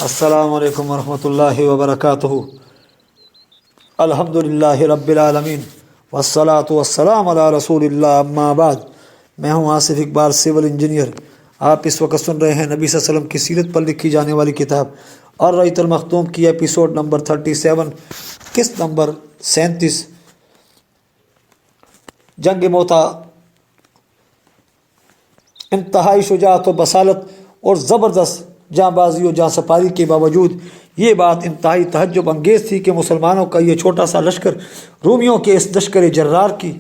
السلام علیکم ورحمۃ اللہ وبرکاتہ۔ الحمدللہ رب العالمین والصلاة والسلام علی رسول اللہ، اما بعد۔ میں ہوں آصف اقبال، سول انجینئر۔ آپ اس وقت سن رہے ہیں نبی صلی اللہ علیہ وسلم کی سیرت پر لکھی جانے والی کتاب الرحیق المختوم کی ایپیسوڈ نمبر 37، قسط نمبر 37، جنگ موتا۔ انتہائی شجاعت و بصالت اور زبردست جاں بازی و جاں سپاری کے باوجود یہ بات انتہائی تعجب انگیز تھی کہ مسلمانوں کا یہ چھوٹا سا لشکر رومیوں کے اس لشکر جرار کی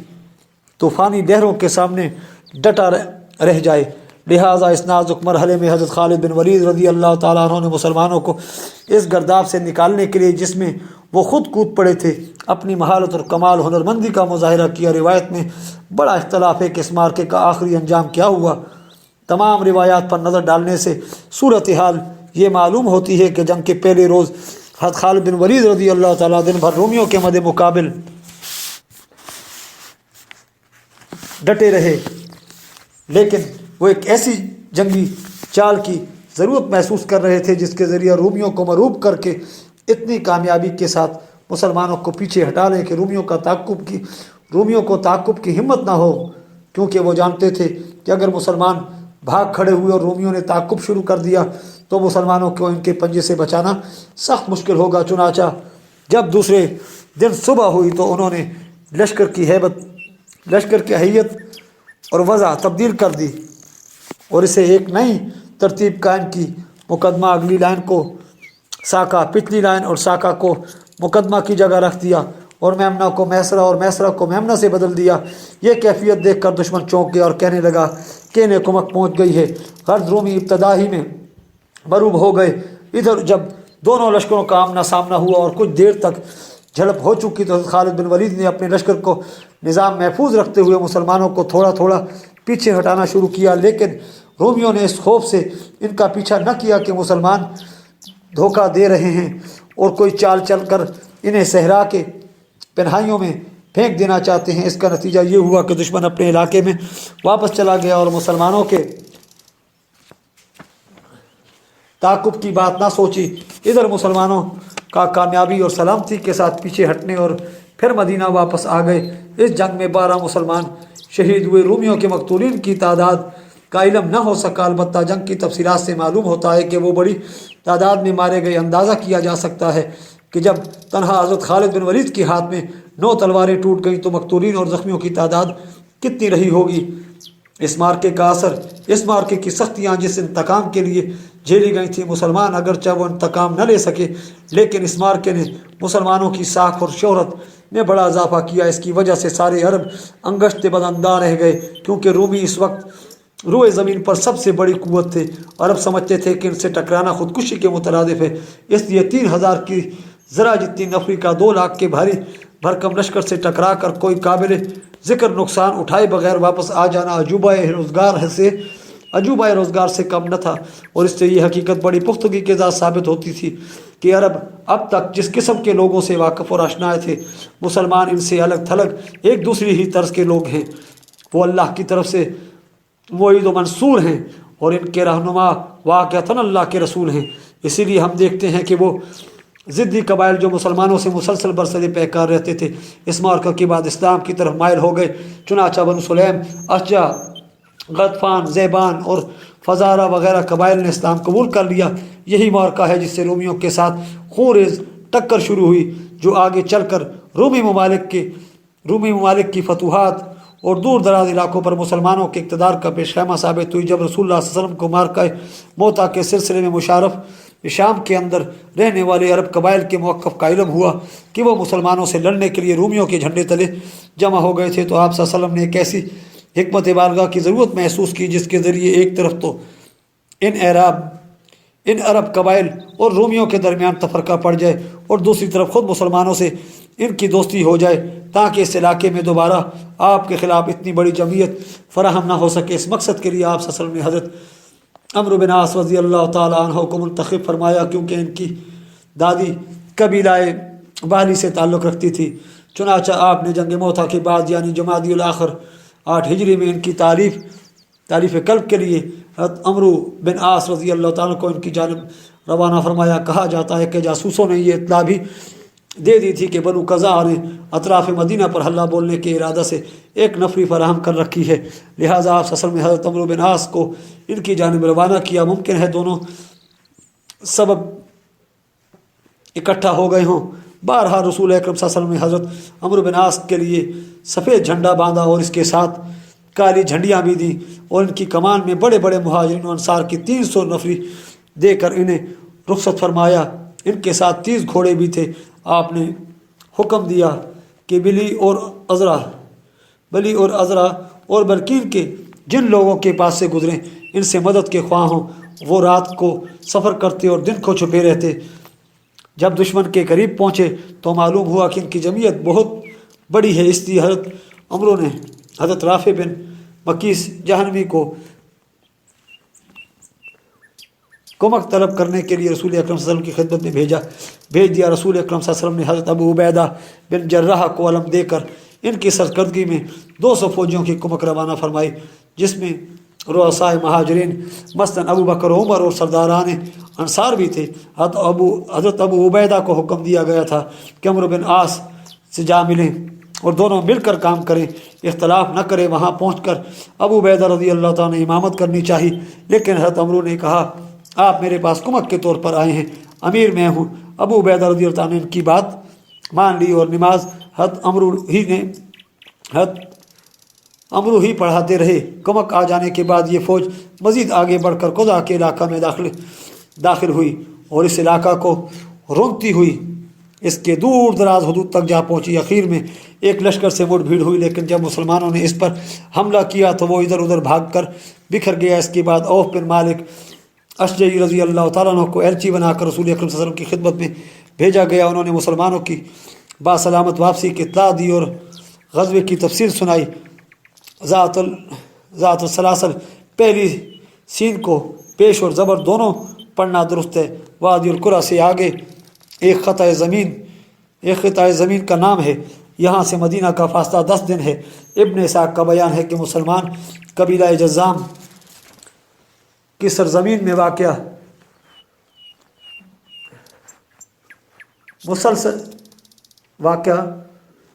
طوفانی لہروں کے سامنے ڈٹا رہ جائے۔ لہٰذا اس نازک مرحلے میں حضرت خالد بن ولید رضی اللہ تعالیٰ عنہ نے مسلمانوں کو اس گرداب سے نکالنے کے لیے، جس میں وہ خود کود پڑے تھے، اپنی مہارت اور کمال ہنرمندی کا مظاہرہ کیا۔ روایت میں بڑا اختلاف ہے کہ اس معرکے کا آخری انجام کیا ہوا۔ تمام روایات پر نظر ڈالنے سے صورتحال یہ معلوم ہوتی ہے کہ جنگ کے پہلے روز حضرت خالد بن ولید رضی اللہ تعالیٰ دن بھر رومیوں کے مد مقابل ڈٹے رہے، لیکن وہ ایک ایسی جنگی چال کی ضرورت محسوس کر رہے تھے جس کے ذریعہ رومیوں کو مرعوب کر کے اتنی کامیابی کے ساتھ مسلمانوں کو پیچھے ہٹا لیں کہ رومیوں کو تعقب کی ہمت نہ ہو، کیونکہ وہ جانتے تھے کہ اگر مسلمان بھاگ کھڑے ہوئے اور رومیوں نے تعقب شروع کر دیا تو مسلمانوں کو ان کے پنجے سے بچانا سخت مشکل ہوگا۔ چنانچہ جب دوسرے دن صبح ہوئی تو انہوں نے لشکر کی حیت اور وضع تبدیل کر دی اور اسے ایک نئی ترتیب قائم کی۔ مقدمہ اگلی لائن کو ساکا، پچھلی لائن اور ساکا کو مقدمہ کی جگہ رکھ دیا اور میمنہ کو میسرہ اور میسرہ کو میمنہ سے بدل دیا۔ یہ کیفیت دیکھ کر دشمن چونک گیا اور کہنے لگا کہ انہیں کمک پہنچ گئی ہے۔ غرض رومی ابتدا ہی میں مغلوب ہو گئے۔ ادھر جب دونوں لشکروں کا آمنا سامنا ہوا اور کچھ دیر تک جھڑپ ہو چکی تو حضرت خالد بن ولید نے اپنے لشکر کو نظام محفوظ رکھتے ہوئے مسلمانوں کو تھوڑا تھوڑا پیچھے ہٹانا شروع کیا، لیکن رومیوں نے اس خوف سے ان کا پیچھا نہ کیا کہ مسلمان دھوکہ دے رہے ہیں اور کوئی چال چل کر انہیں صحرا کے پنہائیوں میں پھینک دینا چاہتے ہیں۔ اس کا نتیجہ یہ ہوا کہ دشمن اپنے علاقے میں واپس چلا گیا اور مسلمانوں کے تعاقب کی بات نہ سوچی۔ ادھر مسلمانوں کا کامیابی اور سلامتی کے ساتھ پیچھے ہٹنے اور پھر مدینہ واپس آ گئے۔ اس جنگ میں 12 مسلمان شہید ہوئے۔ رومیوں کے مقتولین کی تعداد کا علم نہ ہو سکا، البتہ جنگ کی تفصیلات سے معلوم ہوتا ہے کہ وہ بڑی تعداد میں مارے گئے۔ اندازہ کیا جا سکتا ہے کہ جب تنہا حضرت خالد بن ولید کے ہاتھ میں 9 تلواریں ٹوٹ گئیں تو مقتولین اور زخمیوں کی تعداد کتنی رہی ہوگی۔ اس معرکے کا اثر، اس معرکے کی سختیاں جس انتقام کے لیے جھیلی گئی تھیں، مسلمان اگرچہ وہ انتقام نہ لے سکے، لیکن اس معرکے نے مسلمانوں کی ساکھ اور شہرت میں بڑا اضافہ کیا۔ اس کی وجہ سے سارے عرب انگشت بدانداں رہ گئے، کیونکہ رومی اس وقت روئے زمین پر سب سے بڑی قوت تھے۔ عرب سمجھتے تھے کہ ان سے ٹکرانا خودکشی کے مترادف ہے، اس لیے 3000 کی ذرا جتنی نفری کا 2 لاکھ کے بھاری بھرکم لشکر سے ٹکرا کر کوئی قابل ذکر نقصان اٹھائے بغیر واپس آ جانا عجوبہ روزگار سے کم نہ تھا، اور اس سے یہ حقیقت بڑی پختگی کے ساتھ ثابت ہوتی تھی کہ عرب اب تک جس قسم کے لوگوں سے واقف اور آشنا تھے، مسلمان ان سے الگ تھلگ ایک دوسری ہی طرز کے لوگ ہیں۔ وہ اللہ کی طرف سے معید و منصور ہیں اور ان کے رہنما واقعتاً اللہ کے رسول ہیں۔ اسی لیے ہم دیکھتے ہیں کہ وہ ضدی قبائل جو مسلمانوں سے مسلسل برسر پیکار رہتے تھے، اس معرکہ کے بعد اسلام کی طرف مائل ہو گئے۔ چنانچہ بنو سلیم، اشجع، غطفان، زیبان اور فزارہ وغیرہ قبائل نے اسلام قبول کر لیا۔ یہی معرکہ ہے جس سے رومیوں کے ساتھ خونریز ٹکر شروع ہوئی، جو آگے چل کر رومی ممالک کی فتوحات اور دور دراز علاقوں پر مسلمانوں کے اقتدار کا پیش خیمہ ثابت ہوئی۔ جب رسول اللہ صلی اللہ علیہ وسلم کو معرکہ موتا کے سلسلے میں مشارف شام کے اندر رہنے والے عرب قبائل کے موقف کا علم ہوا کہ وہ مسلمانوں سے لڑنے کے لیے رومیوں کے جھنڈے تلے جمع ہو گئے تھے، تو آپ صلی اللہ علیہ وسلم نے ایک ایسی حکمت بالغہ کی ضرورت محسوس کی جس کے ذریعے ایک طرف تو ان عرب قبائل اور رومیوں کے درمیان تفرقہ پڑ جائے اور دوسری طرف خود مسلمانوں سے ان کی دوستی ہو جائے، تاکہ اس علاقے میں دوبارہ آپ کے خلاف اتنی بڑی جمعیت فراہم نہ ہو سکے۔ اس مقصد کے لیے آپ صلی اللہ علیہ وسلم نے حضرت عمرو بن عاص رضی اللہ تعالی عنہ کو منتخب فرمایا، کیونکہ ان کی دادی قبیلہ بالی سے تعلق رکھتی تھی۔ چنانچہ آپ نے جنگ موتا کے بعد یعنی جمادی الاخر 8 ہجری میں ان کی तारीफ़ कल्ब के लिए हज़रत अमरू बिन आस रज़ी अल्लाह ताला को इनकी जानिब रवाना फरमाया। कहा जाता है कि जासूसों ने ये इत्तला भी दे दी थी कि बनु कज़ा ने अतराफ़ मदीना पर हल्ला बोलने के इरादा से एक नफरी फराहम कर रखी है, लिहाजा आप असल में हज़रत अमरू बिन आस को इनकी जानिब रवाना किया। मुमकिन है दोनों सबब इकट्ठा हो गए हों। बारहा रसूल अकरम सल्लल्लाहु अलैहि वसल्लम ने हज़रत अमरू बिन आस के लिए सफ़ेद झंडा बांधा और इसके साथ काली झंडियाँ भी दी और इनकी कमान में बड़े बड़े मुहाजिरीन और अंसार की 300 नफरी देकर इन्हें रुखसत फरमाया। इनके साथ 30 घोड़े भी थे। आपने हुक्म दिया कि बली और अज़रा और बरकीन के जिन लोगों के पास से गुजरें इनसे मदद के ख्वाह हों, वो रात को सफ़र करते और दिन को छुपे रहते। जब दुश्मन के करीब पहुँचे तो मालूम हुआ कि इनकी जमीयत बहुत बड़ी है, इसलिए हज़रत अमरू ने हज़रत राफ़े बिन मकीस जहनवी को कुमक तलब करने के लिए रसूल अकरम सल्लल्लाहु अलैहि वसल्लम की खिदमत में भेज दिया। रसूल अकरम सल्लल्लाहु अलैहि वसल्लम ने हज़रत अबू उबैदा बिन जर्राह को अलम देकर इनकी सरकर्दगी में 200 फौजियों की कुमक रवाना फरमाई, जिसमें रुअसाए महाजरीन मसलन अबू बकर उमर और सरदारान अंसार भी थे। हज़रत अबू उबैदा को हुक्म दिया गया था कि अमरू बिन आस से जा मिलें और दोनों मिलकर काम करें, इख्तलाफ न करें। वहाँ पहुँचकर अबू उबैदा रज़ी अल्लाह ताला ने इमामत करनी चाहिए, लेकिन हज़रत अमरू ने कहा आप मेरे पास कुमक के तौर पर आए हैं, अमीर मैं हूँ। अबू उबैदा रज़ी अल्लाह ताला ने इनकी बात मान ली और नमाज हज़रत अमरू ही पढ़ाते रहे। कुमक आ जाने के बाद ये फ़ौज मज़ीद आगे बढ़कर खुदा के इलाका में दाखिल हुई और इस इलाका को रोंगती हुई इसके दूर दराज हदूद तक जा पहुँची। आखिर में एक लश्कर से मुठभेड़ हुई, लेकिन जब मुसलमानों ने इस पर हमला किया तो वो इधर उधर भाग कर बिखर गया। इसके बाद औफ बिन मालिक अशजई रज़ी अल्लाह ताला अन्हु को एर्ची बनाकर रसूल अकरम सल्लल्लाहु अलैहि वसल्लम की खिदमत में भेजा गया। उन्होंने मुसलमानों की बासलामत वापसी की इत्तला दी और ग़ज़वे की तफसील सुनाई। ज़ातुल सलासल पहली सीन को पेश और ज़बर दोनों पढ़ना दुरुस्त है। वादियुल कुरा से आगे एक ख़ताए ज़मीन का नाम है। यहाँ से मदीना का फासला 10 दिन है। इब्न इसाक़ का बयान है कि मुसलमान कबीला जज़ाम की सरज़मीन में वाक़या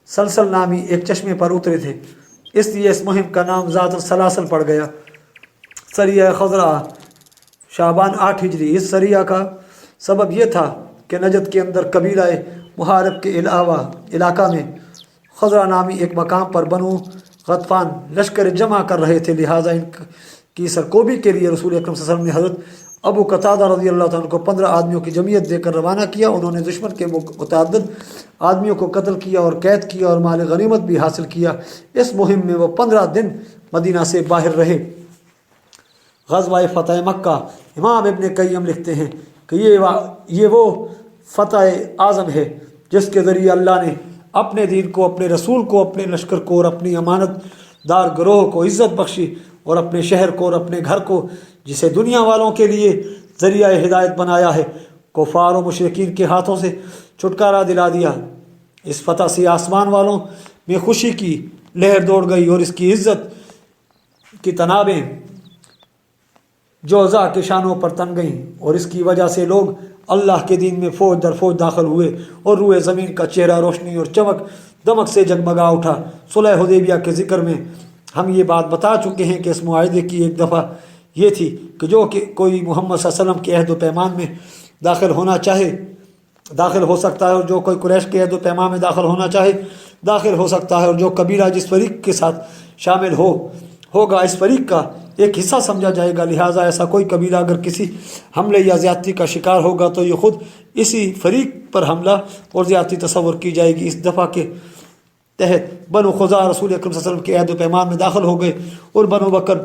सलसल नामी एक चश्मे पर उतरे थे, इसलिए इस मुहिम का नाम ज़ातुल सलासल पड़ गया। सरिया खज़रा शाबान 8 हिजरी। इस सरिया का सबब यह था कि नजद के अंदर कबीला मुहारब के इलाका में खज़रा नामी एक मकाम पर बनु गतफ़ान लश्कर जमा कर रहे थे, लिहाजा इनकी सरकोबी के लिए रसूल अकरम सल्लल्लाहु अलैहि वसल्लम ने हज़रत अबू कतादा रज़ी अल्लाह ताला को 15 आदमियों की जमीयत देकर रवाना किया। उन्होंने दुश्मन के मुतअद्दिद आदमियों को कत्ल किया और कैद किया और माल गनीमत भी हासिल किया। इस मुहिम में वो 15 दिन मदीना से बाहर रहे। ग़ज़वा फ़तह मक्का। इमाम इब्न क़य्यम लिखते हैं कि ये वो फ़तह आज़म है जिसके ज़रिए अल्लाह ने अपने दीन को, अपने रसूल को, अपने लश्कर को और अपनी अमानतदार गिरोह को इज़्ज़त बख्शी और अपने शहर को और अपने घर को, जिसे दुनिया वालों के लिए ज़रिया हिदायत बनाया है, कुफ़ार और मुशरिकीन के हाथों से छुटकारा दिला दिया। इस फ़तह से आसमान वालों में खुशी की लहर दौड़ गई और इसकी इज़्ज़त की तनाबें जोज़ा के शानों पर तन गईं और इसकी वजह से लोग अल्लाह के दीन में फ़ौज दर फ़ौज दाखिल हुए और रूए ज़मीन का चेहरा रोशनी और चमक दमक से जगमगा उठा। सुलह हुदैबिया के ज़िक्र में हम ये बात बता चुके हैं कि इस मुआहदे की एक दफ़ा ये थी कि जो कि कोई मोहम्मद सल्लल्लाहु अलैहि वसल्लम के अहद व पैमान में दाखिल होना चाहे दाखिल हो सकता है, और जो कोई कुरैश के अहद व पैमान में दाखिल होना चाहे दाखिल हो सकता है, और जो कबीला जिस फरीक के साथ शामिल होगा इस फरीक का एक हिस्सा समझा जाएगा। लिहाजा ऐसा कोई कबीला अगर किसी हमले या ज़्यादती का शिकार होगा तो ये ख़ुद इसी फरीक पर हमला और ज़्यादती तस्वर की जाएगी। इस दफ़ा के तहत बनु खुज़ा रसूल अकरम सल्लल्लाहु अलैहि वसल्लम के अहद व पैमान में दाखिल हो गए और बनु बकर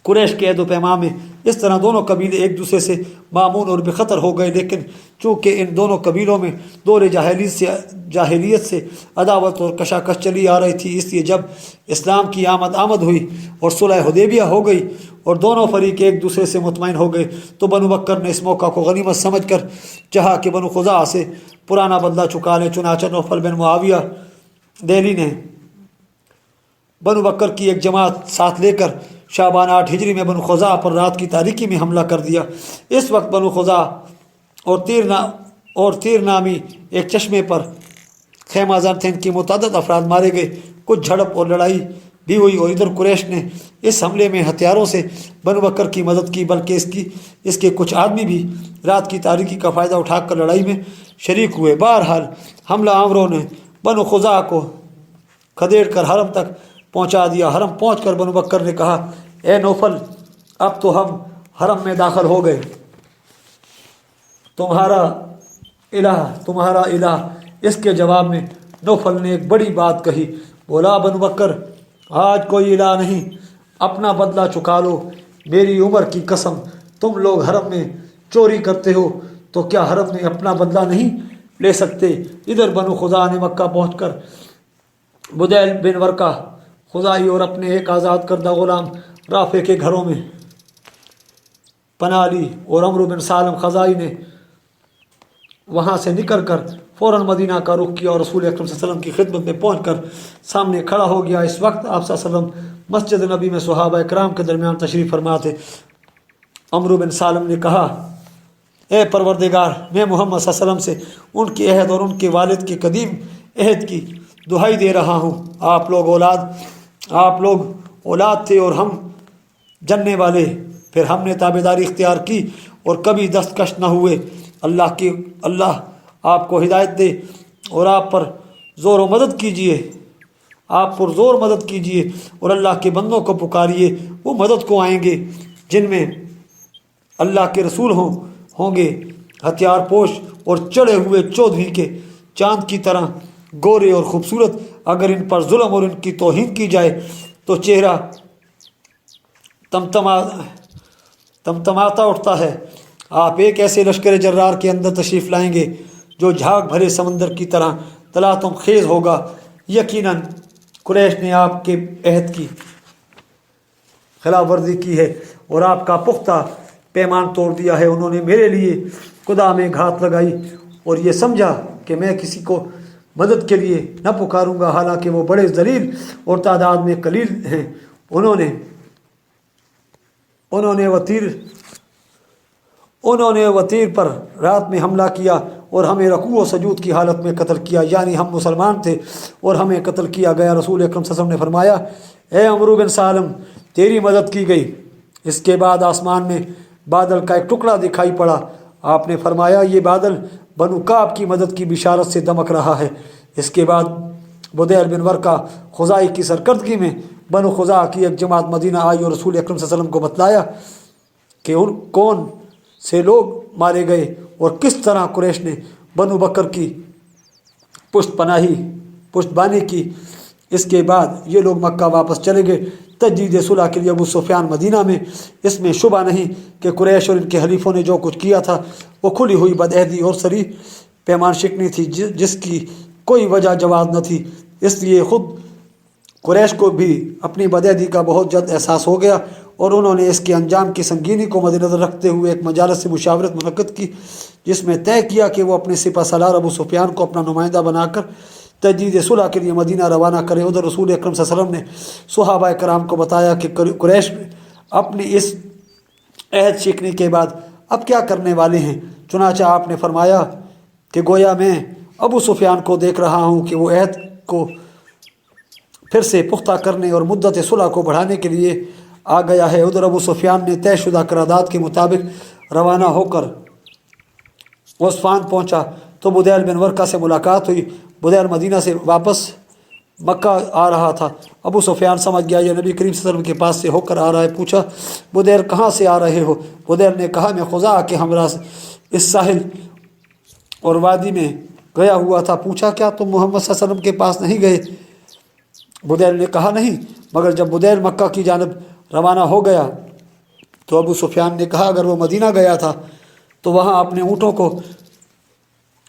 कुरैश के अहद व पैमान में। इस तरह दोनों कबीले एक दूसरे से मामून और बेखतर हो गए, लेकिन चूँकि इन दोनों कबीलों में दौर जाहिलियत से अदावत और कशाकश चली आ रही थी, इसलिए जब इस्लाम की आमद हुई और सुलह हुदैबिया हो गई और दोनों फरीक एक दूसरे से मुतमईन हो गए, तो बनु बकर ने इस मौका को गनीमत समझ कर चाहा कि बनु खुज़ा से पुराना बदला चुका लें। चुनांचे नौफल बिन मुआविया दिल्ली ने बनु बकर की एक जमात साथ लेकर शाबान 8 हिजरी में बनु खुज़ा पर रात की तारीकी में हमला कर दिया। इस वक्त बनु खुज़ा और तीर नामी एक चश्मे पर खेमाजान थे। इनकी मुतअद्दिद अफराद मारे गए, कुछ झड़प और लड़ाई भी हुई और इधर कुरैश ने इस हमले में हथियारों से बनु बकर की मदद की, बल्कि इसके कुछ आदमी भी रात की तारीकी का फ़ायदा उठाकर लड़ाई में शरीक हुए। बहरहाल हमला आमरों ने बनु खुज़ा को खदेड़ कर हरम तक पहुंचा दिया। हरम पहुंचकर बनु बकर ने कहा, ए नौफल, अब तो हम हरम में दाखिल हो गए, तुम्हारा इलाह। इसके जवाब में नौफल ने एक बड़ी बात कही, बोला, बनु बकर, आज कोई इलाह नहीं, अपना बदला चुका लो। मेरी उम्र की कसम, तुम लोग हरम में चोरी करते हो तो क्या हरम में अपना बदला नहीं ले सकते? इधर बनु खुज़ा ने मक्का पहुंचकर बुदैल बिन वरका खुज़ाई और अपने एक आज़ाद करदा ग़ुलाम राफ़े के घरों में पनाह ली और अमरू बिन सालम ख़ज़ाई ने वहाँ से निकल कर फ़ौरन मदीना का रुख किया और रसूल अकरम सल्लल्लाहु अलैहि वसल्लम की खिदमत में पहुंचकर सामने खड़ा हो गया। इस वक्त आप सल्लल्लाहु अलैहि वसल्लम मस्जिद नबी में सहाबा इकराम के दरमियान तशरीफ़ फरमा थे। अमरू बिन सालम ने कहा, ए परवरदिगार, मैं मोहम्मद सल्लल्लाहु अलैहि वसल्लम से उनके अहद और उनके वालिद के कदीम अहद की दुहाई दे रहा हूँ। आप लोग औलाद थे और हम जनने वाले, फिर हमने ताबेदारी इख्तियार की और कभी दस्तकश न हुए। अल्लाह आपको हिदायत दे और आप पर ज़ोर मदद कीजिए और अल्लाह के बंदों को पुकारिए, वो मदद को आएंगे जिनमें अल्लाह के रसूल होंगे, हथियार पोश और चढ़े हुए चौधरी के चांद की तरह गोरे और ख़ूबसूरत। अगर इन पर जुल्म और इनकी तौहीन की जाए तो चेहरा तमतमाता उठता है। आप एक ऐसे लश्कर जर्रार के अंदर तशरीफ़ लाएंगे जो झाग भरे समंदर की तरह तलातुम खेज़ होगा। यकीनन कुरैश ने आपके अहद की खिलाफ वर्जी की है और आपका पुख्ता पैमान तोड़ दिया है। उन्होंने मेरे लिए खुदा में घात लगाई और ये समझा कि मैं किसी को मदद के लिए न पुकारूंगा, हालांकि वो बड़े जलील और तादाद में कलील हैं। उन्होंने वतीर पर रात में हमला किया और हमें रकू व सजूद की हालत में कत्ल किया, यानी हम मुसलमान थे और हमें कत्ल किया गया। रसूल अकरम सल्लल्लाहु अलैहि वसल्लम ने फरमाया, ए अमरू बिन सालम, तेरी मदद की गई। इसके बाद आसमान में बादल का एक टुकड़ा दिखाई पड़ा। आपने फरमाया, ये बादल बनु काब की मदद की बिशारत से दमक रहा है। इसके बाद बुदैल बिन वरका खुज़ाई की सरकर्दगी में बनु खुज़ा की एक जमात मदीना आई और रसूल अकरम सल्लल्लाहु अलैहि वसल्लम को बतलाया कि कौन से लोग मारे गए और किस तरह कुरैश ने बनु बकर की पुष्टबानी की। इसके बाद ये लोग मक्का वापस चले गए तजदीद सुलह के लिए अबू सुफियान मदीना में। इसमें शुबा नहीं कि कुरैश और इनके हलीफों ने जो कुछ किया था वो खुली हुई बदअहदी और सरी पैमान शिकनी थी जिसकी कोई वजह जवाब न थी। इसलिए ख़ुद कुरैश को भी अपनी बदअहदी का बहुत जल्द एहसास हो गया और उन्होंने इसके अंजाम की संगीनी को मद्देनज़र रखते हुए एक मजालस से मुशावरत मुनक़्क़द की, जिसमें तय किया कि वो अपने सिपह सालार अबू सुफियान को अपना नुमाइंदा बनाकर तजदीद सुलह के लिए मदीना रवाना करें। उधर रसूल अकरम सल्लल्लाहु अलैहि वसल्लम ने सहाबा कराम को बताया कि कुरैश अपनी इस अहद सीखने के बाद अब क्या करने वाले हैं। चुनांचे आपने फरमाया कि गोया मैं अबू सुफियान को देख रहा हूँ कि वो अहद को फिर से पुख्ता करने और मुद्दत सुलह को बढ़ाने के लिए आ गया है। उधर अबू सुफियान ने तयशुदा करारदाद के मुताबिक रवाना होकर उस्फान पहुँचा तो बुदैल बिन वरका से मुलाकात हुई। बुदैल मदीना से वापस मक्का आ रहा था। अबू सुफियान समझ गया ये नबी करीम सल्लल्लाहु अलैहि वसल्लम के पास से होकर आ रहा है। पूछा, बुदैल कहाँ से आ रहे हो? बुदैल ने कहा, मैं खुज़ा के हमरा इस साहिल और वादी में गया हुआ था। पूछा, क्या तुम मोहम्मद सल्लल्लाहु अलैहि वसल्लम के पास नहीं गए? बुदैल ने कहा, नहीं। मगर जब बुदैल मक्का की जानब रवाना हो गया तो अबू सुफियान ने कहा, अगर वो मदीना गया था तो वहाँ अपने ऊँटों को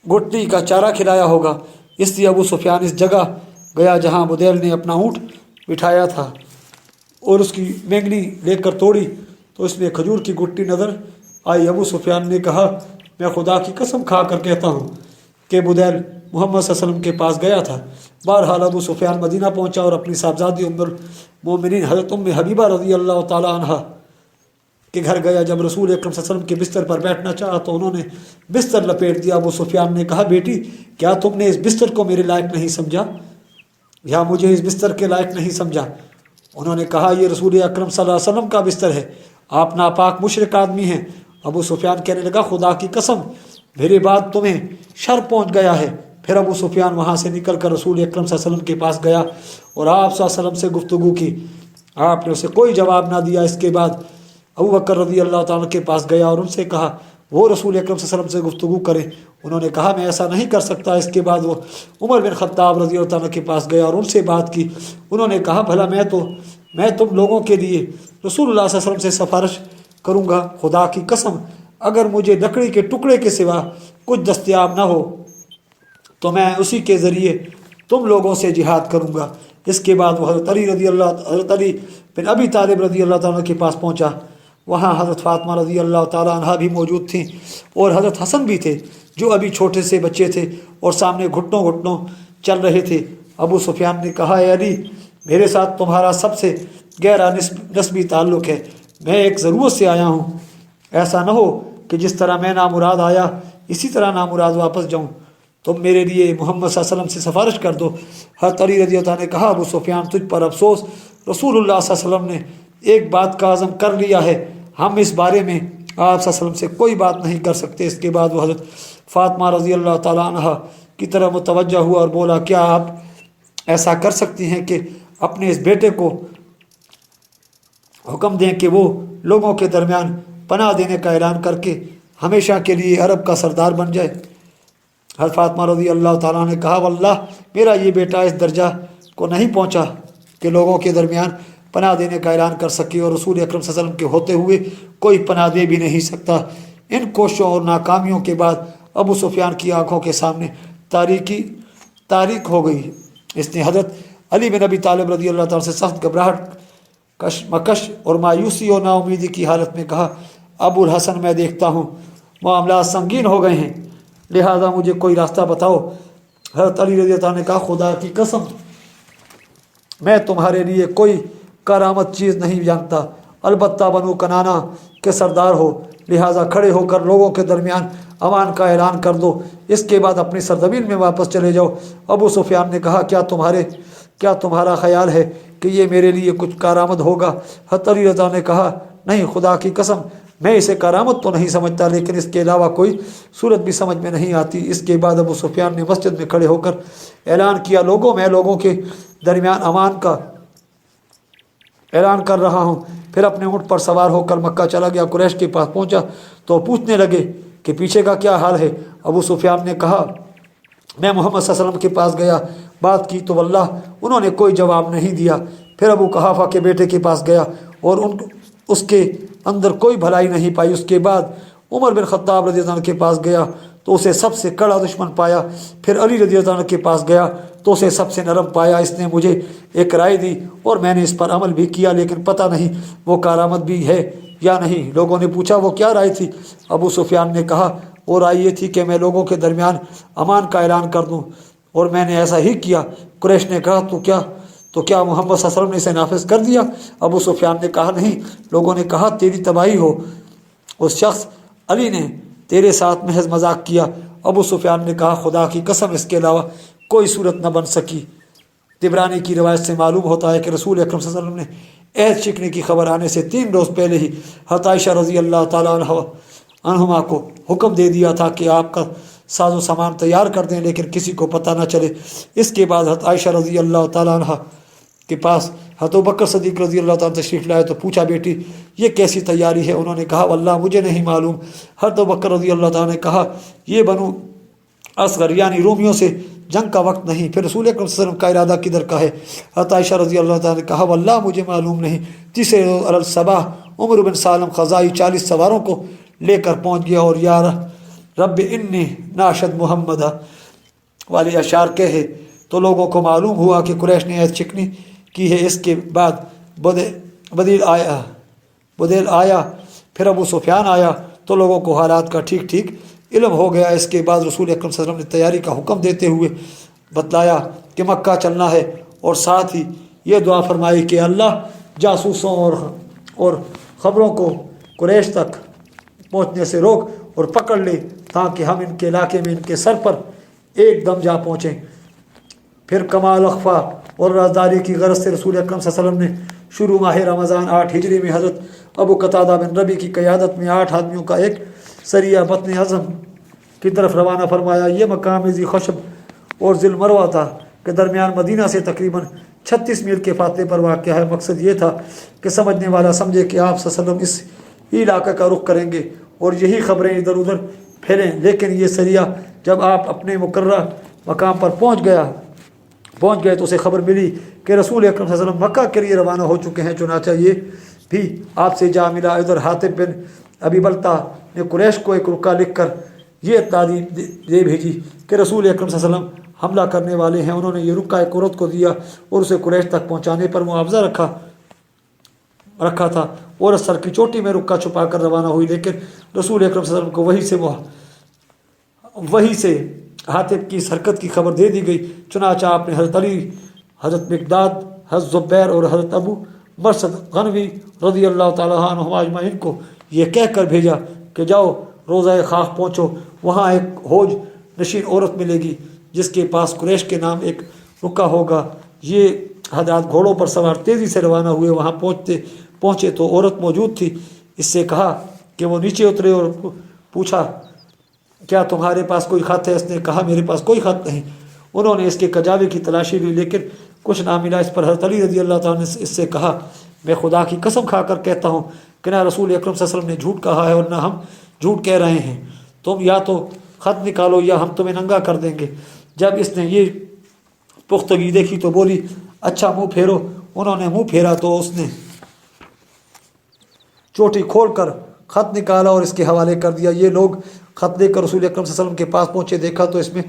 घुटनी का चारा खिलाया होगा। इसलिए अबू सुफियान इस जगह गया जहाँ बुदैल ने अपना ऊँट बिठाया था और उसकी मेंगनी लेकर तोड़ी तो इसमें खजूर की गुट्टी नज़र आई। अबू सुफियान ने कहा, मैं खुदा की कसम खा कर कहता हूँ कि बुदैल मोहम्मद सल्लल्लाहु अलैहि वसल्लम के पास गया था। बहरहाल अबू सुफियान मदीना पहुँचा और अपनी साहबजादी मोमिनीन हज़रत उम्मे हबीबा रज़ी अल्लाह ताला अन्हा के घर गया। जब रसूल अकरम सल्लल्लाहु अलैहि वसल्लम के बिस्तर पर बैठना चाहा तो उन्होंने बिस्तर लपेट दिया। अबू सुफियान ने कहा, बेटी क्या तुमने इस बिस्तर को मेरे लायक नहीं समझा, या मुझे इस बिस्तर के लायक नहीं समझा? उन्होंने कहा, ये रसूल अकरम सल्लल्लाहु अलैहि वसल्लम का बिस्तर है, आप नापाक मुशरिक आदमी हैं। अबू सुफियान कहने लगा, खुदा की कसम मेरे बाद तुम्हें शर पहुँच गया है। फिर अबू सुफियान वहाँ से निकल कर रसूल अकरम सल्लल्लाहु अलैहि वसल्लम के पास गया और आप सल्लल्लाहु अलैहि वसल्लम से गुफ्तगू की। आपने उसे कोई जवाब ना दिया। इसके बाद अबू बकर रज़ी अल्लाह ताला के पास गया और उनसे कहा वो रसूल अकरम सल्लल्लाहु अलैहि वसल्लम से गुफ्तगू करें। उन्होंने कहा, मैं ऐसा नहीं कर सकता। इसके बाद वो उमर बिन ख़त्ताब रज़ी अल्लाह ताला के पास गया और उनसे बात की। उन्होंने कहा, भला मैं तुम लोगों के लिए रसूलुल्लाह सल्लल्लाहु अलैहि वसल्लम से सिफारिश करूँगा। खुदा की कसम अगर मुझे लकड़ी के टुकड़े के सिवा कुछ दस्तयाब ना हो तो मैं उसी के ज़रिए तुम लोगों से जिहाद करूँगा। इसके बाद वो हज़रत अली बिन अबी तालिब रज़ी अल्लाह ताला के पास पहुँचा। वहाँ हज़रत फ़ातिमा रज़ी अल्लाह ताला अन्हा भी मौजूद थीं और हज़रत हसन भी थे जो अभी छोटे से बच्चे थे और सामने घुटनों घुटनों चल रहे थे। अबू सुफियान ने कहा, अली मेरे साथ तुम्हारा सबसे गहरा नस्बी ताल्लुक़ है, मैं एक ज़रूरत से आया हूँ। ऐसा न हो कि जिस तरह मैं नामुराद आया इसी तरह नामुराद वापस जाऊँ। तुम मेरे लिए मोहम्मद सल्लल्लाहु अलैहि वसल्लम से सिफारिश कर दो। हज़रत अली रज़ी अल्लाह ने कहा, अबू सुफियान तुझ पर अफसोस, रसूलुल्लाह सल्लल्लाहु अलैहि वसल्लम ने एक बात का अज़म कर लिया है, हम इस बारे में आप सल्लल्लाहु अलैहि वसल्लम से कोई बात नहीं कर सकते। इसके बाद वो हज़रत फ़ातिमा रज़ी अल्लाह ताला अन्हा की तरफ मुतवज्जह हुआ और बोला, क्या आप ऐसा कर सकती हैं कि अपने इस बेटे को हुक्म दें कि वो लोगों के दरमियान पनाह देने का ऐलान करके हमेशा के लिए अरब का सरदार बन जाए? हज़रत फ़ातिमा रज़ी अल्लाह ताला ने कहा, वल्लाह मेरा ये बेटा इस दर्जा को नहीं पहुँचा कि लोगों के दरमियान पनाह देने का ऐलान कर सके और रसूल अकरम सल्लल्लाहु अलैहि वसल्लम के होते हुए कोई पनाह दे भी नहीं सकता। इन कोशिशों और नाकामियों के बाद अबू सुफियान की आंखों के सामने तारीख हो गई। इसने हज़रत अली बिन अबी तालिब रज़ी अल्लाह ताला से सख्त घबराहट, कशमकश और मायूसी और नाउमीदी की हालत में कहा, अबुल हसन मैं देखता हूँ मामला संगीन हो गए हैं, लिहाजा मुझे कोई रास्ता बताओ। हज़रत अली रज़ी अल्लाह ने कहा, खुदा की कसम मैं तुम्हारे लिए कोई करामत चीज़ नहीं जानता, अलबत्ता बनु कनाना के सरदार हो, लिहाजा खड़े होकर लोगों के दरमियान अमान का ऐलान कर दो। इसके बाद अपनी सरजमीन में वापस चले जाओ। अबू सुफियान ने कहा, क्या तुम्हारा ख्याल है कि ये मेरे लिए कुछ करामत होगा? हज़रत अली रज़ा ने कहा, नहीं, खुदा की कसम मैं इसे करामत तो नहीं समझता, लेकिन इसके अलावा कोई सूरत भी समझ में नहीं आती। इसके बाद अबू सुफियान ने मस्जिद में खड़े होकर ऐलान किया, मैं लोगों के दरमियान अमान का ऐलान कर रहा हूँ। फिर अपने ऊँट पर सवार होकर मक्का चला गया। कुरैश के पास पहुँचा तो पूछने लगे कि पीछे का क्या हाल है। अबू सुफियान ने कहा, मैं मोहम्मद सल्लल्लाहु अलैहि वसल्लम के पास गया, बात की तो वल्लाह उन्होंने कोई जवाब नहीं दिया। फिर अबू कहाफा के बेटे के पास गया और उसके अंदर कोई भलाई नहीं पाई। उसके बाद उमर बिन ख़त्ताब रज़ी अल्लाह अन्हु के पास गया तो उसे सबसे कड़ा दुश्मन पाया। फिर अली रज़ी अल्लाह अन्हु के पास गया तो उसे सबसे नरम पाया। इसने मुझे एक राय दी और मैंने इस पर अमल भी किया, लेकिन पता नहीं वो करामत भी है या नहीं। लोगों ने पूछा, वो क्या राय थी? अबू सुफियान ने कहा, वो राय ये थी कि मैं लोगों के दरमियान अमान का ऐलान कर दूँ, और मैंने ऐसा ही किया। कुरैश ने कहा, तो क्या मोहम्मद सल्लल्लाहु अलैहि वसल्लम ने इसे नाफिज कर दिया? अबू सुफियान ने कहा, नहीं। लोगों ने कहा, तेरी तबाही हो, उस शख्स अली ने तेरे साथ महज मजाक किया। अबू सुफियान ने कहा, खुदा की कसम इसके अलावा कोई सूरत न बन सकी। तिबरानी की रवायत से मालूम होता है कि रसूल अकरम सल्लल्लाहु अलैहि वसल्लम ने ऐद छिकने की खबर आने से 3 रोज़ पहले ही हज़रत आयशा रज़ी अल्लाह ताला अन्हुमा को हुक्म दे दिया था कि आपका साजो सामान तैयार कर दें, लेकिन किसी को पता न चले। इसके बाद हज़रत आयशा रज़ी अल्लाह ताला अन्हा के पास हज़रत अबू बकर सिद्दीक़ रज़ी अल्लाह ताला तशरीफ़ लाए तो पूछा, बेटी ये कैसी तैयारी है? उन्होंने कहा, वल्लाह मुझे नहीं मालूम। हज़रत अबू बकर रज़ी अल्लाह ताला ने कहा, ये बनु असगर यानी रोमियों से जंग का वक्त नहीं। फिर रसूल अकरम सल्लल्लाहु अलैहि वसल्लम का इरादा किधर का है? हज़रत आयशा रज़ी अल्लाह ताला ने कहा, वल्लाह मुझे मालूम नहीं। तीसरे रोज़ अलल सबाह उमर बिन सालम ख़ज़ाई 40 सवारों को लेकर पहुँच गया और या रब इन्नी नाशद मोहम्मद वाले अशार कहे तो लोगों को मालूम हुआ कि कुरैश ने ऐद चिकनी की है। इसके बाद बदील आया, फिर अबू सुफियान आया तो लोगों को हालात का ठीक इल्म हो गया। इसके बाद रसूल अकरम सल्लल्लाहु अलैहि वसल्लम ने तैयारी का हुक्म देते हुए बतलाया कि मक्का चलना है और साथ ही ये दुआ फरमाई कि अल्लाह जासूसों और ख़बरों को कुरैश तक पहुँचने से रोक और पकड़ ले, ताकि हम इनके इलाके में इनके सर पर एकदम जा पहुँचें। फिर कमाल अख्फा और राजदारी की गरज से रसूल अकरम सल्लल्लाहु अलैहि वसल्लम ने शुरू माह रमज़ान 8 हिजरी में हज़रत अबू कतादा बिन रबी की क़यादत में 8 आदमियों का एक सरिया बतन हज़म की तरफ रवाना फरमाया। ये मकाम ज़ी खशब और ज़िल मरवा था के दरमियान मदीना से तकरीबन 36 मील के फासले पर वाक़या है। मकसद ये था कि समझने वाला समझे कि आप सल्लल्लाहु अलैहि वसल्लम इस इलाका का रुख करेंगे और यही ख़बरें इधर उधर फैलें। लेकिन ये सरिया जब आप अपने मुकर्रर मकाम पर पहुँच गए तो उसे खबर मिली कि रसूल अकरम सल्लल्लाहु अलैहि वसल्लम मक्का के लिए रवाना हो चुके हैं। चुनाचा ये भी आपसे जा मिला। इधर हातिब बिन अबी बल्ता ने कुरैश को एक रुका लिख कर ये इत्तला दे भेजी कि रसूल अकरम सल्लल्लाहु अलैहि वसल्लम हमला करने वाले हैं। उन्होंने ये रुका एक औरत को दिया और उसे कुरैश तक पहुँचाने पर मुआवजा रखा था। औरत सर की चोटी में रुका छुपा कर रवाना हुई, लेकिन रसूल अकरम सल्लल्लाहु अलैहि वसल्लम को वही से हातिब की इस हरकत की खबर दे दी गई। चुनाचा आपने हज़रत अली, हज़रत मिक़दाद, हज़रत ज़ुबैर और हज़रत अबू मरसद गनवी रज़ी अल्लाह तआला अन्हुम अजमईन को ये कह कर भेजा कि जाओ रोज़ा खाख पहुँचो, वहाँ एक हौज नशीन औरत मिलेगी जिसके पास कुरैश के नाम एक रुका होगा। ये हज़रात घोड़ों पर सवार तेज़ी से रवाना हुए। वहाँ पहुँचे तो औरत मौजूद थी। इससे कहा कि वो नीचे उतरे और पूछा क्या तुम्हारे पास कोई ख़त है? इसने कहा मेरे पास कोई ख़त नहीं। उन्होंने इसके कजावे की तलाशी ली, लेकिन कुछ ना मिला। इस पर हज़रत अली रज़ी अल्लाह तआला ने इससे कहा मैं खुदा की कसम खाकर कहता हूँ कि ना रसूल अकरम सल्लल्लाहु अलैहि वसल्लम ने झूठ कहा है और ना हम झूठ कह रहे हैं। तुम या तो ख़त निकालो या हम तुम्हें नंगा कर देंगे। जब इसने ये पुख्तगी देखी तो बोली अच्छा मुँह फेरो। उन्होंने मुँह फेरा तो उसने चोटी खोल कर ख़त निकाला और इसके हवाले कर दिया। ये लोग ख़त लेकर रसूल अकरम सल्लल्लाहु अलैहि वसल्लम के पास पहुँचे। देखा तो इसमें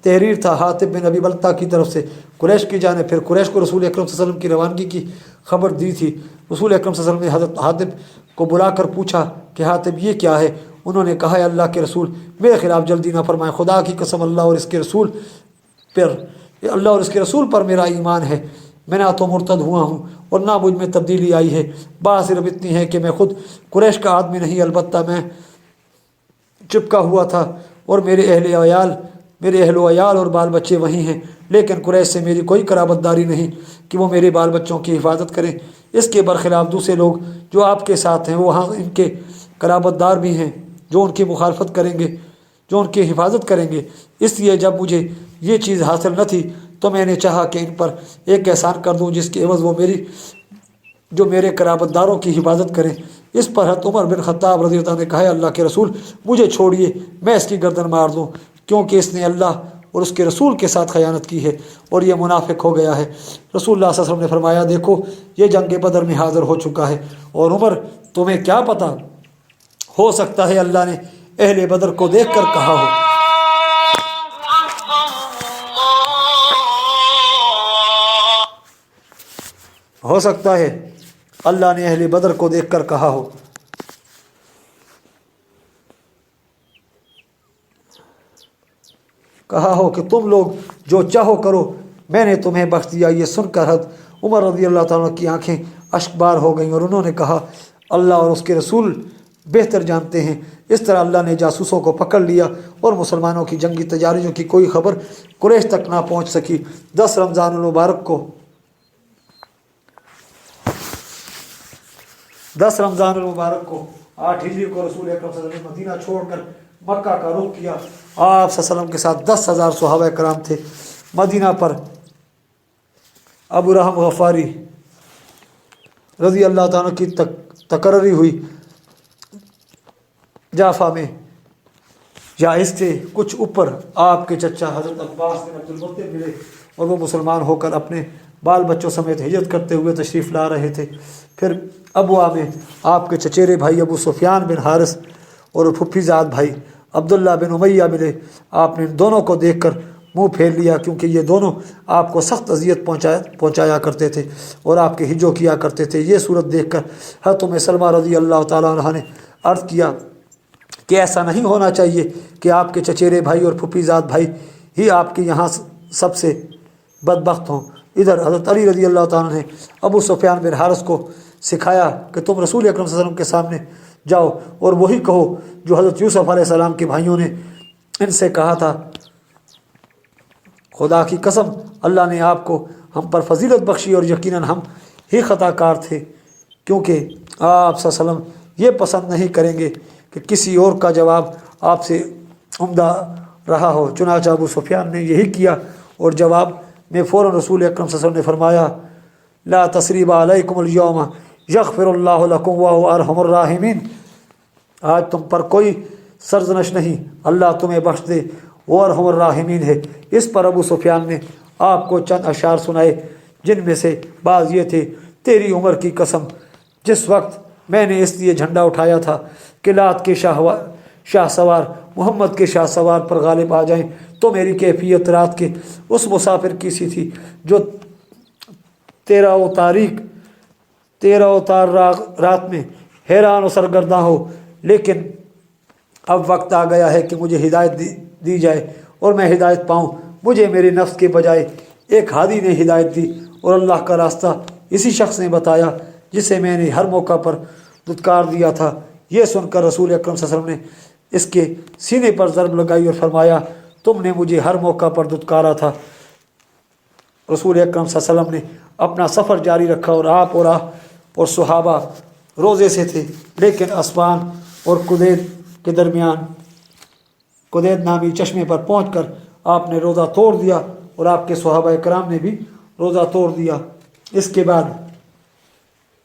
तहरीर था हातिब बिन अबी बल्ता की तरफ से कुरैश की जानिब। फिर कुरैश को रसूल अकरम सल्लल्लाहु अलैहि वसल्लम की रवानगी की खबर दी थी। रसूल अकरम सल्लल्लाहु अलैहि वसल्लम ने हज़रत हातिब को बुलाकर पूछा कि हातिब ये क्या है? उन्होंने कहा अल्लाह के रसूल मेरे खिलाफ़ जल्दी ना फरमाएं। खुदा की कसम अल्लाह और इसके रसूल पर मेरा ईमान है, मैं ना तो मुर्तद हुआ हूँ और ना मुझ में तब्दीली आई है। बात सिर्फ इतनी है कि मैं खुद कुरैश का आदमी नहीं, अलबत्ता मैं चिपका हुआ था और मेरे अहलो अयाल और बाल बच्चे वहीं हैं। लेकिन कुरैश से मेरी कोई कराबतदारी नहीं कि वो मेरे बाल बच्चों की हिफाजत करें। इसके बरखिलाफ़ दूसरे लोग जो आपके साथ हैं वो वहाँ इनके कराबतदार भी हैं जो उनकी मुखालफत करेंगे, जो उनकी हिफाजत करेंगे। इसलिए जब मुझे ये चीज़ हासिल न थी तो मैंने चाहा कि इन पर एक एहसान कर दूँ जिसके एवज़ वो मेरे कराबतदारों की हिफाजत करें। इस पर हज़रत उमर बिन ख़त्ताब रज़ी अल्लाह ने कहा अल्लाह के रसूल मुझे छोड़िए, मैं इसकी गर्दन मार दूँ, क्योंकि इसने अल्लाह और उसके रसूल के साथ ख़यानत की है और यह मुनाफिक हो गया है। रसूलुल्लाह सल्लल्लाहु अलैहि वसल्लम ने फरमाया देखो ये जंग बदर में हाज़िर हो चुका है। और उमर तुम्हें क्या पता, हो सकता है अल्लाह ने अहले बदर को देख कर कहा हो सकता है अल्लाह ने अहले बदर को देख कर कहा हो कि तुम लोग जो चाहो करो, मैंने तुम्हें बख्श दिया। ये सुनकर हज़रत उमर रज़ी अल्लाह ताला की आंखें अश्कबार हो गईं और उन्होंने कहा अल्लाह और उसके रसूल बेहतर जानते हैं। इस तरह अल्लाह ने जासूसों को पकड़ लिया और मुसलमानों की जंगी तैयारियों की कोई खबर कुरैश तक ना पहुँच सकी। 10 रमज़ानुल मुबारक को 8 हिजरी को रसूल अकरम सल्लल्लाहु अलैहि वसल्लम मदीना छोड़कर मक्का का रुख किया। आप सल्लल्लाहु अलैहि वसल्लम के साथ 10,000 सहाबा कराम थे। मदीना पर अबू रहम गफ़ारी रज़ी अल्लाह ताला की तकर्री हुई जाफा में, या इससे कुछ ऊपर आपके चचा हज़रत अब्बास बिन अब्दुल मुत्तलिब मिले और वो मुसलमान होकर अपने बाल बच्चों समेत हिजरत करते हुए तशरीफ़ ला रहे थे। फिर अबवा में आपके चचेरे भाई अबू सुफियान बिन हारिस और फुफ्फीजाद भाई अब्दुल्ला बिन उमैया मिले। आपने इन दोनों को देखकर मुंह फेर लिया, क्योंकि ये दोनों आपको सख्त अजियत पहुँचाया करते थे और आपके हिजो किया करते थे। ये सूरत देखकर हज़रत उम्मे सलमा रज़ी अल्लाह ताला अन्हा ने अर्ज़ किया कि ऐसा नहीं होना चाहिए कि आपके चचेरे भाई और फुफ्फीजाद भाई ही आपके यहाँ सबसे बदबख्त हों। ادھر حضرت علی رضی اللہ تعالیٰ نے ابو سفیان بن حارث کو سکھایا کہ تم رسول اکرم صلی اللہ علیہ وسلم کے سامنے جاؤ اور وہی کہو جو حضرت یوسف علیہ السلام کے بھائیوں نے ان سے کہا تھا، خدا کی قسم اللہ نے آپ کو ہم پر فضیلت بخشی اور یقیناً ہم ہی خطا کار تھے، کیونکہ آپ صلی اللہ علیہ وسلم یہ پسند نہیں کریں گے کہ کسی اور کا جواب آپ سے عمدہ رہا ہو۔ چنانچہ ابو سفیان نے یہی کیا اور جواب میں فوراً رسول اکرم صلی اللہ علیہ وسلم نے فرمایا، لا تثریب علیکم الیوم یغفر اللہ لکم وہو ارحم الراحمین، آج تم پر کوئی سرزنش نہیں، اللہ تمہیں بخش دے، وہ ارحم الراحمین ہے۔ اس پر ابو سفیان نے آپ کو چند اشعار سنائے، جن میں سے بعض یہ تھے، تیری عمر کی قسم، جس وقت میں نے اس لیے جھنڈا اٹھایا تھا کہ لات کے شاہ سوار محمد کے شاہ سوار پر غالب آ جائیں، تو میری کیفیت رات کے اس مسافر کی سی تھی جو 13 رات میں حیران و سرگرداں ہو، لیکن اب وقت آ گیا ہے کہ مجھے ہدایت دی جائے اور میں ہدایت پاؤں۔ مجھے میرے نفس کے بجائے ایک ہادی نے ہدایت دی اور اللہ کا راستہ اسی شخص نے بتایا جسے میں نے ہر موقع پر دھتکار دیا تھا۔ یہ سن کر رسول اکرم صلی اللہ علیہ وسلم نے اس کے سینے پر ضرب لگائی اور فرمایا، تم نے مجھے ہر موقع پر دھتکارا تھا۔ رسول اکرم صلی اللہ علیہ وسلم نے اپنا سفر جاری رکھا اور آپ اور صحابہ روزے سے تھے، لیکن اسبان اور قدید کے درمیان قدید نامی چشمے پر پہنچ کر آپ نے روزہ توڑ دیا اور آپ کے صحابہ کرام نے بھی روزہ توڑ دیا۔ اس کے بعد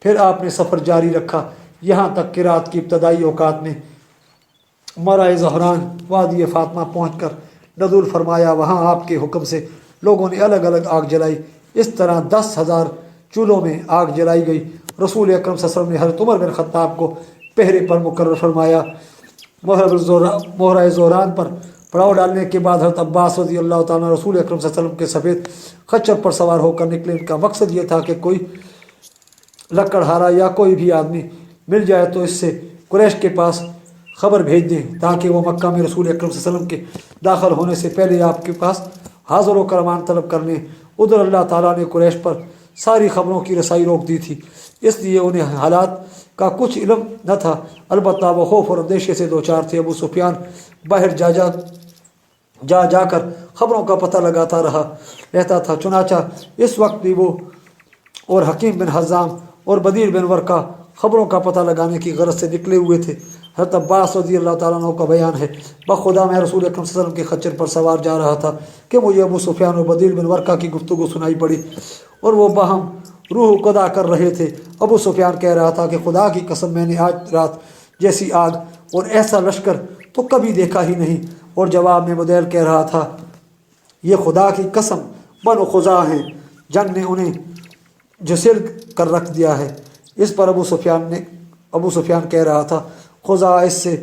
پھر آپ نے سفر جاری رکھا یہاں تک کہ رات کی ابتدائی اوقات میں مرائے زہران وادی فاطمہ پہنچ کر نزول فرمایا۔ وہاں آپ کے حکم سے لوگوں نے الگ الگ آگ جلائی، اس طرح 10,000 چولہوں میں آگ جلائی گئی۔ رسول اکرم صلی اللہ علیہ وسلم نے حضرت عمر بن خطاب کو پہرے پر مقرر فرمایا۔ مہرہ زہران پر پڑاؤ ڈالنے کے بعد حضرت عباس رضی اللہ تعالیٰ رسول اکرم صلی اللہ علیہ وسلم کے سفید خچر پر سوار ہو کر نکلے۔ ان کا مقصد یہ تھا کہ کوئی لکڑہارا یا کوئی بھی آدمی مل جائے تو اس سے قریش کے پاس خبر بھیج دیں تاکہ وہ مکہ میں رسول اکرم صلی اللہ علیہ وسلم کے داخل ہونے سے پہلے آپ کے پاس حاضر و کر امان طلب کر لیں۔ ادھر اللہ تعالیٰ نے قریش پر ساری خبروں کی رسائی روک دی تھی، اس لیے انہیں حالات کا کچھ علم نہ تھا، البتہ وہ خوف اور اندیشے سے دوچار تھے۔ ابو سفیان باہر جا کر خبروں کا پتہ لگاتا رہتا تھا۔ چنانچہ اس وقت بھی وہ اور حکیم بن حزام اور بدیر بن ورقہ خبروں کا پتہ لگانے کی غرض سے نکلے ہوئے تھے۔ حضرت عباس رضی اللہ تعالیٰ عنہ کا بیان ہے، بخدا میں رسول اکرم صلی اللہ علیہ وسلم کے خچر پر سوار جا رہا تھا کہ مجھے ابو سفیان اور بدیر بن ورقہ کی گفتگو سنائی پڑی اور وہ باہم روح قدا کر رہے تھے۔ ابو سفیان کہہ رہا تھا کہ خدا کی قسم میں نے آج رات جیسی آگ اور ایسا لشکر تو کبھی دیکھا ہی نہیں، اور جواب میں بدیل کہہ رہا تھا، یہ خدا کی قسم بنو خزاع ہیں، جنگ نے انہیں جسل کر رکھ دیا ہے۔ اس پر ابو سفیان کہہ رہا تھا، خزاع اس سے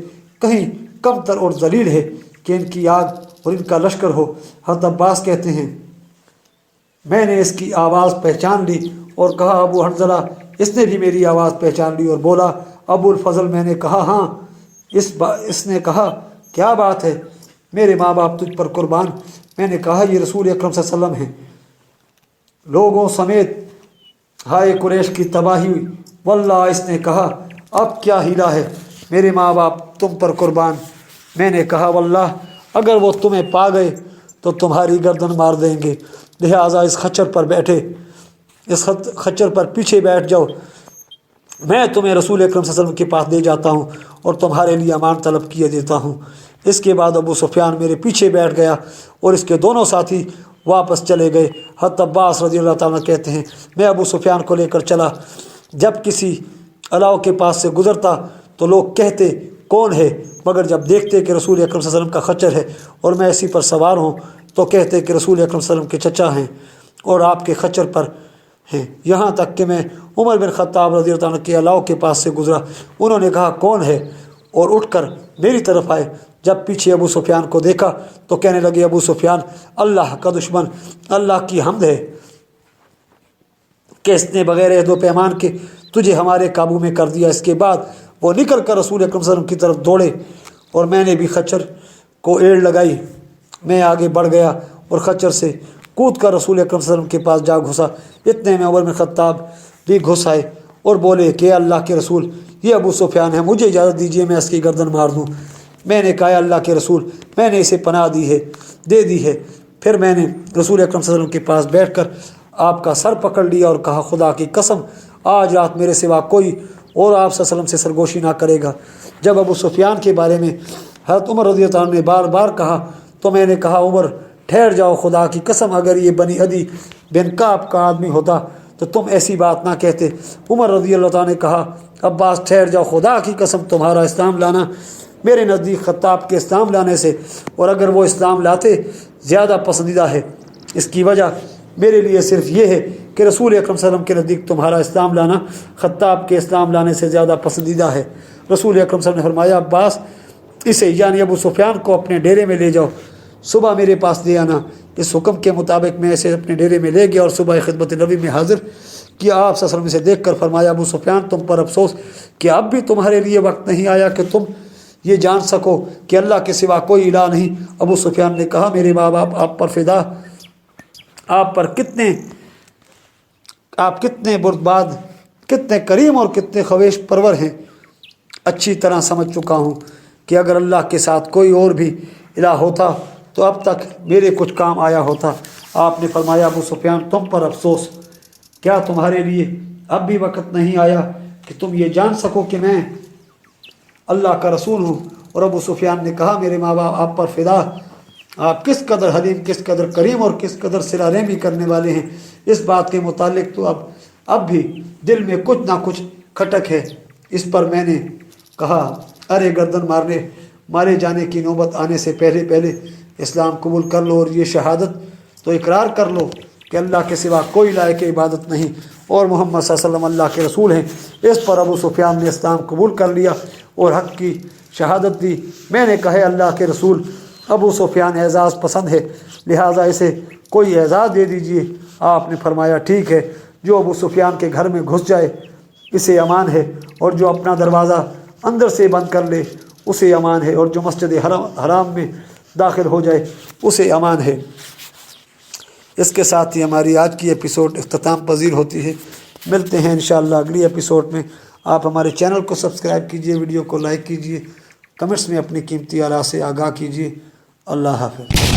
کہیں کم تر اور ذلیل ہے کہ ان کی آگ اور ان کا لشکر ہو۔ حضرت عباس کہتے ہیں، میں نے اس کی آواز پہچان لی اور کہا، ابو حنظلہ، اس نے بھی میری آواز پہچان لی اور بولا، ابو الفضل۔ میں نے کہا، ہاں۔ اس نے کہا، کیا بات ہے؟ میرے ماں باپ تجھ پر قربان۔ میں نے کہا، یہ رسول اکرم صلی اللہ علیہ وسلم ہیں۔ لوگوں سمیت ہائے قریش کی تباہی ہوئی، واللہ۔ اس نے کہا، اب کیا ہیلا ہے؟ میرے ماں باپ تم پر قربان۔ میں نے کہا، واللہ اگر وہ تمہیں پا گئے تو تمہاری گردن مار دیں گے، لہٰذا اس خچر پر پیچھے بیٹھ جاؤ، میں تمہیں رسول اکرم صلی اللہ علیہ وسلم کے پاس دے جاتا ہوں اور تمہارے لیے امان طلب کیے دیتا ہوں۔ اس کے بعد ابو سفیان میرے پیچھے بیٹھ گیا اور اس کے دونوں ساتھی واپس چلے گئے۔ حضرت عباس رضی اللہ تعالیٰ کہتے ہیں، میں ابو سفیان کو لے کر چلا، جب کسی علاؤ کے پاس سے گزرتا تو لوگ کہتے کون ہے، مگر جب دیکھتے کہ رسول اکرم صلی اللہ علیہ وسلم کا خچر ہے اور میں اسی پر سوار ہوں تو کہتے کہ رسول اکرم صلی اللہ علیہ وسلم کے چچا ہیں اور آپ کے خچر پر ہیں۔ یہاں تک کہ میں عمر بن خطاب رضی اللہ عنہ کے علاؤ کے پاس سے گزرا، انہوں نے کہا کون ہے، اور اٹھ کر میری طرف آئے۔ جب پیچھے ابو سفیان کو دیکھا تو کہنے لگے، ابو سفیان، اللہ کا دشمن، اللہ کی حمد ہے کہ اس نے بغیر عہد و پیمان کے تجھے ہمارے قابو میں کر دیا۔ اس کے بعد وہ نکل کر رسول اکرم صلی اللہ علیہ وسلم کی طرف دوڑے اور میں نے بھی خچر کو ایڑ لگائی۔ میں آگے بڑھ گیا اور خچر سے कूद कर रसूल अकरम सल्लल्लाहु अलैहि वसल्लम के पास जा घुसा। इतने में उमर बिन खत्ताब भी घुस आए और बोले कि अल्लाह के रसूल, ये अबू सुफियान है, मुझे इजाज़त दीजिए मैं इसकी गर्दन मार दूँ। मैंने कहा अल्लाह के रसूल, मैंने इसे पनाह दे दी है। फिर मैंने रसूल अकरम सल्लल्लाहु अलैहि वसल्लम के पास बैठकर आपका सर पकड़ लिया और कहा, खुदा की कसम आज रात मेरे सिवा कोई और आप सल्लल्लाहु अलैहि वसल्लम से सरगोशी ना करेगा। जब अबू सुफियान के बारे में हज़रत उमर रज़ियल्लाहु अन्हु ने बार बार कहा तो मैंने कहा, उमर ठहर जाओ, खुदा की कसम अगर ये बनी अदी बिन काब का आदमी होता तो तुम ऐसी बात ना कहते। उमर रज़ियल्लाहु अन्हु ने कहा, अब्बास ठहर जाओ, खुदा की कसम तुम्हारा इस्लाम लाना मेरे नज़दीक खत्ताब के इस्लाम लाने से और अगर वो इस्लाम लाते ज़्यादा पसंदीदा है। इसकी वजह मेरे लिए सिर्फ ये है कि रसूल अकरम सल्लल्लाहु अलैहि वसल्लम के नज़दीक तुम्हारा इस्लाम लाना खत्ताब के इस्लाम लाने से ज़्यादा पसंदीदा है। रसूल अकरम सल्लल्लाहु अलैहि वसल्लम ने फरमाया, अब्बास इसे यानी अबू सुफियान को अपने डेरे में ले जाओ, सुबह मेरे पास ले आना। इस हुक्म के मुताबिक मैं इसे अपने डेरे में ले गया और सुबह खिदमत नबी में हाजिर किया। आप सल्लल्लाहु अलैहि वसल्लम इसे देख कर फरमाया, अबू सुफियान तुम पर अफसोस कि अब भी तुम्हारे लिए वक्त नहीं आया कि तुम ये जान सको कि अल्लाह के सिवा कोई इलाह नहीं। अबू सुफियान ने कहा, मेरे माँ बाप आप पर फिदा, आप कितने बुर्दबाद, कितने करीम और कितने ख्वेश परवर हैं। अच्छी तरह समझ चुका हूँ कि अगर अल्लाह के साथ कोई और भी इलाह होता तो अब तक मेरे कुछ काम आया होता। आपने फरमाया, अबू सुफियान तुम पर अफसोस, क्या तुम्हारे लिए अब भी वक्त नहीं आया कि तुम ये जान सको कि मैं अल्लाह का रसूल हूँ। और अबू सुफियान ने कहा, मेरे माँ बाप आप पर फिदा, आप किस कदर हलीम, किस कदर करीम और किस कदर सिला रहमी करने वाले हैं। इस बात के मुतालिक तो अब भी दिल में कुछ ना कुछ खटक है। इस पर मैंने कहा, अरे गर्दन मारे जाने की नौबत आने से पहले पहले इस्लाम कबूल कर लो और ये शहादत तो इकरार कर लो कि अल्लाह के सिवा कोई लायक इबादत नहीं और मोहम्मद सल्लल्लाहु अलैहि वसल्लम अल्लाह के रसूल हैं। इस पर अबू सुफियान ने इस्लाम कबूल कर लिया और हक़ की शहादत दी। मैंने कहा, अल्लाह के रसूल, अबू सुफियान एजाज़ पसंद है, लिहाजा इसे कोई एजाज़ दे दीजिए। आपने फरमाया, ठीक है, जो अबू सुफियान के घर में घुस जाए इसे अमान है और जो अपना दरवाज़ा अंदर से बंद कर ले उसे अमान है और जो मस्जिद हराम में दाखिल हो जाए उसे अमान है। इसके साथ ही हमारी आज की एपिसोड इख्तिताम पजीर होती है। मिलते हैं इंशाअल्लाह अगली एपिसोड में। आप हमारे चैनल को सब्सक्राइब कीजिए, वीडियो को लाइक कीजिए, कमेंट्स में अपनी कीमती आरा से आगाह कीजिए। अल्लाह हाफ़िज़।